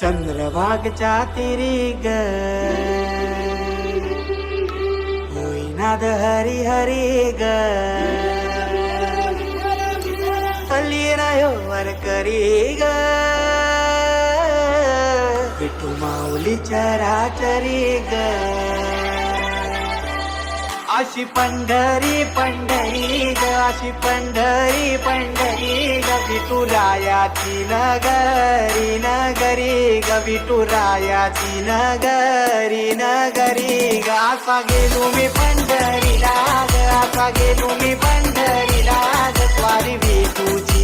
चंद्रभागच्या तिरी ग होईनाद हरी हरी ग वर करी ग विठू माऊली चराचरी ग अशी पंढरी पंढरी ग अशी पंढरी पंढरी ग विठुरायाची नगरी नगरी ग विठुरायाची नगरी नगरी ग असा गेलो मी पंढरीला ग असा गेलो मी पंढरीला ग स्वारी विठूची